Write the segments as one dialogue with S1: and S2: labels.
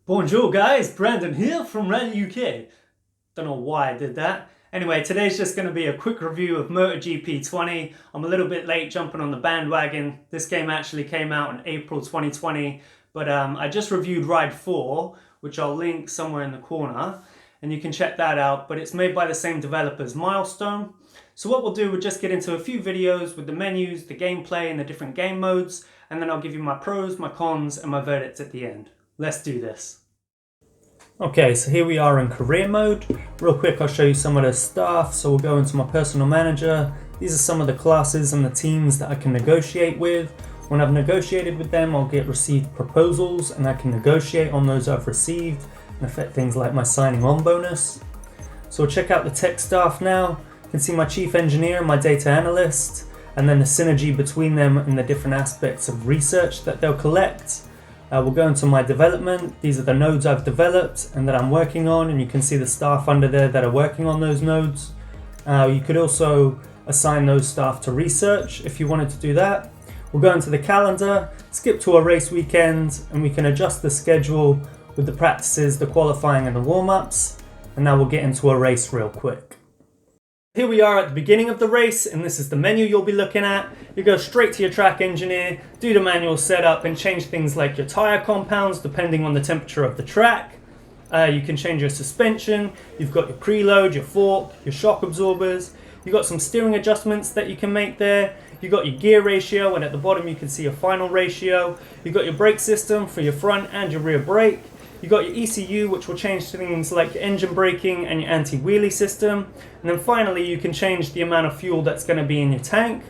S1: Bonjour guys, Brandon here from Rally UK. Don't know why I did that. Anyway, today's just going to be a quick review of MotoGP 20. I'm a little bit late jumping on the bandwagon. This game actually came out in April 2020, but I just reviewed Ride 4, which I'll link somewhere in the corner, and you can check that out, but it's made by the same developers, Milestone. So what we'll do, we'll just get into a few videos with the menus, the gameplay, and the different game modes, and then I'll give you my pros, my cons, and my verdict at the end. Let's do this. Okay, so here we are in career mode. Real quick, I'll show you some of the stuff. So we'll go into my personal manager. These are some of the classes and the teams that I can negotiate with. When I've negotiated with them, I'll get received proposals and I can negotiate on those I've received and affect things like my signing on bonus. So we'll check out the tech staff now. You can see my chief engineer and my data analyst, and then the synergy between them and the different aspects of research that they'll collect. We'll go into my development. These are the nodes I've developed and that I'm working on, and you can see the staff under there that are working on those nodes. You could also assign those staff to research if you wanted to do that. We'll go into the calendar, skip to a race weekend, and we can adjust the schedule with the practices, the qualifying and the warm-ups. And now we'll get into a race real quick. Here we are at the beginning of the race, and this is the menu you'll be looking at. You go straight to your track engineer, do the manual setup, and change things like your tire compounds depending on the temperature of the track. You can change your suspension, you've got your preload, your fork, your shock absorbers. You've got some steering adjustments that you can make there. You've got your gear ratio, and at the bottom you can see your final ratio. You've got your brake system for your front and your rear brake. You've got your ECU, which will change things like your engine braking and your anti-wheelie system. And then finally, you can change the amount of fuel that's going to be in your tank.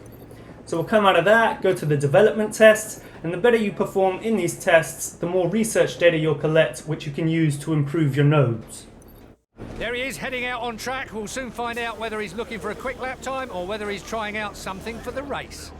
S1: So we'll come out of that, go to the development tests, and the better you perform in these tests, the more research data you'll collect, which you can use to improve your nodes.
S2: There he is, heading out on track. We'll soon find out whether he's looking for a quick lap time or whether he's trying out something for the race.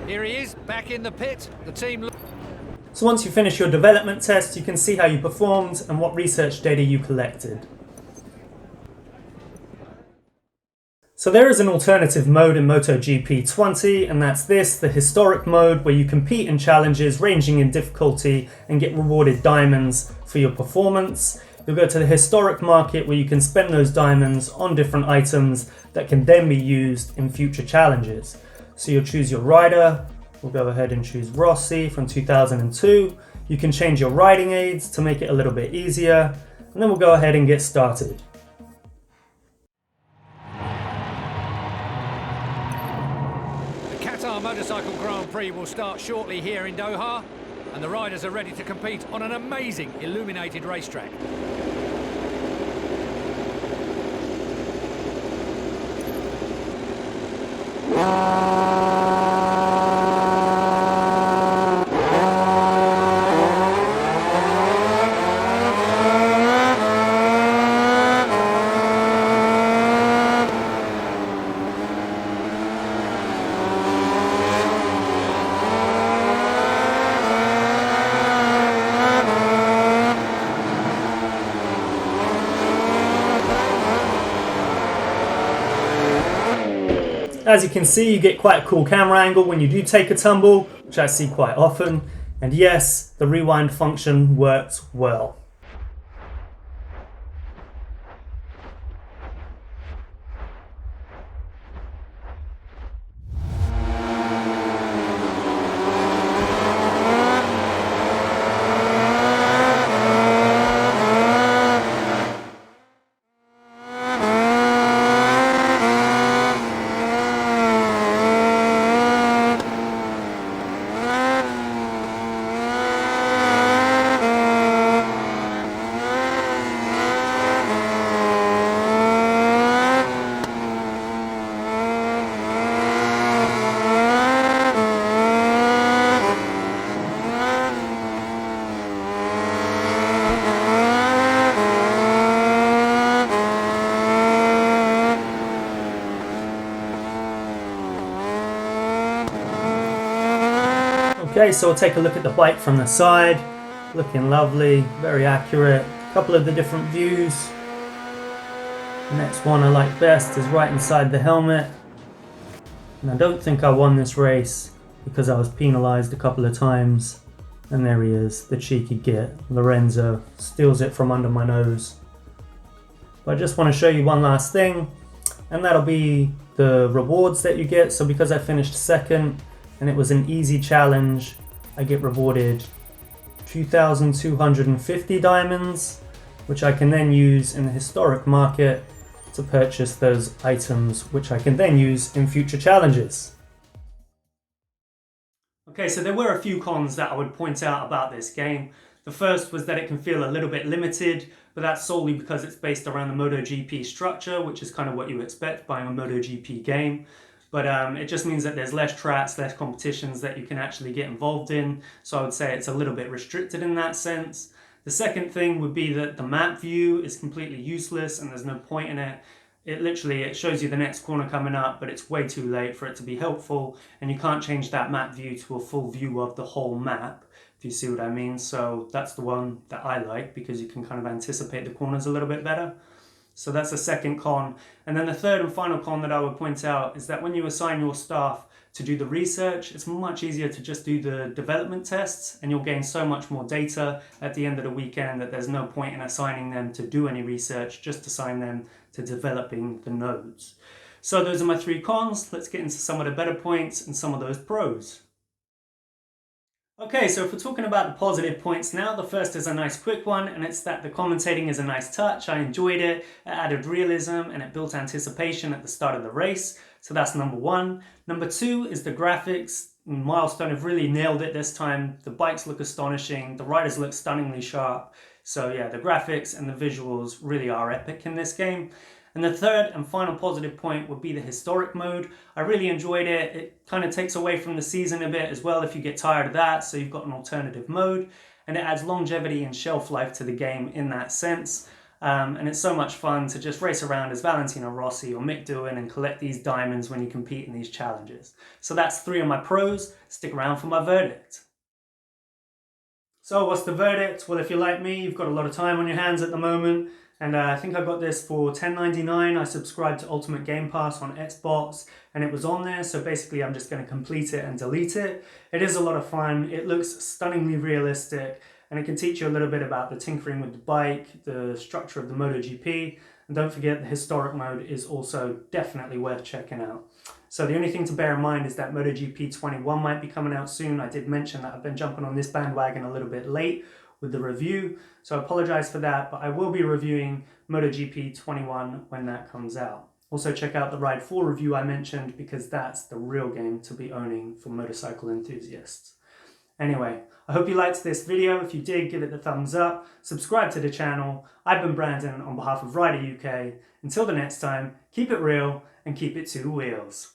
S2: Here he is, back in the pit. The team.
S1: So once you finish your development test, you can see how you performed and what research data you collected. So there is an alternative mode in MotoGP 20, and that's this, the historic mode, where you compete in challenges ranging in difficulty and get rewarded diamonds for your performance. You'll go to the historic market where you can spend those diamonds on different items that can then be used in future challenges. So you'll choose your rider. We'll go ahead and choose Rossi from 2002. You can change your riding aids to make it a little bit easier. And then we'll go ahead and get started.
S2: The Qatar Motorcycle Grand Prix will start shortly here in Doha, and the riders are ready to compete on an amazing illuminated racetrack.
S1: As you can see, you get quite a cool camera angle when you do take a tumble, which I see quite often. And yes, the rewind function works well. Okay, so we'll take a look at the bike from the side. Looking lovely, very accurate. A couple of the different views. The next one I like best is right inside the helmet. And I don't think I won this race because I was penalised a couple of times. And there he is, the cheeky git. Lorenzo steals it from under my nose. But I just want to show you one last thing, and that'll be the rewards that you get. So because I finished second, and it was an easy challenge, I get rewarded 2,250 diamonds, which I can then use in the historic market to purchase those items, which I can then use in future challenges. Okay, so there were a few cons that I would point out about this game. The first was that it can feel a little bit limited, but that's solely because it's based around the MotoGP structure, which is kind of what you expect buying a MotoGP game. But it just means that there's less tracks, less competitions that you can actually get involved in. So I would say it's a little bit restricted in that sense. The second thing would be that the map view is completely useless and there's no point in it. It shows you the next corner coming up, but it's way too late for it to be helpful. And you can't change that map view to a full view of the whole map, if you see what I mean. So that's the one that I like because you can kind of anticipate the corners a little bit better. So that's the second con. And then the third and final con that I would point out is that when you assign your staff to do the research, it's much easier to just do the development tests and you'll gain so much more data at the end of the weekend that there's no point in assigning them to do any research, just assign them to developing the nodes. So those are my three cons. Let's get into some of the better points and some of those pros. Okay, so if we're talking about the positive points now, the first is a nice quick one, and it's that the commentating is a nice touch. I enjoyed it, it added realism, and it built anticipation at the start of the race. So that's number one. Number two is the graphics. Milestone have really nailed it this time. The bikes look astonishing, the riders look stunningly sharp. So yeah, the graphics and the visuals really are epic in this game. And the third and final positive point would be the historic mode. I really enjoyed it. It kind of takes away from the season a bit as well if you get tired of that, so you've got an alternative mode. And it adds longevity and shelf life to the game in that sense. And it's so much fun to just race around as Valentino Rossi or Mick Doohan and collect these diamonds when you compete in these challenges. So that's three of my pros. Stick around for my verdict. So what's the verdict? Well, if you're like me, you've got a lot of time on your hands at the moment. And I think I got this for $10.99. I subscribed to Ultimate Game Pass on Xbox and it was on there. So basically I'm just going to complete it and delete it. It is a lot of fun. It looks stunningly realistic and it can teach you a little bit about the tinkering with the bike, the structure of the MotoGP. And don't forget the historic mode is also definitely worth checking out. So the only thing to bear in mind is that MotoGP 21 might be coming out soon. I did mention that I've been jumping on this bandwagon a little bit late with the review, so I apologize for that, but I will be reviewing MotoGP 21 when that comes out. Also check out the Ride 4 review I mentioned because that's the real game to be owning for motorcycle enthusiasts. Anyway, I hope you liked this video. If you did, give it the thumbs up, subscribe to the channel. I've been Brandon on behalf of Rider UK. Until the next time, keep it real and keep it two wheels.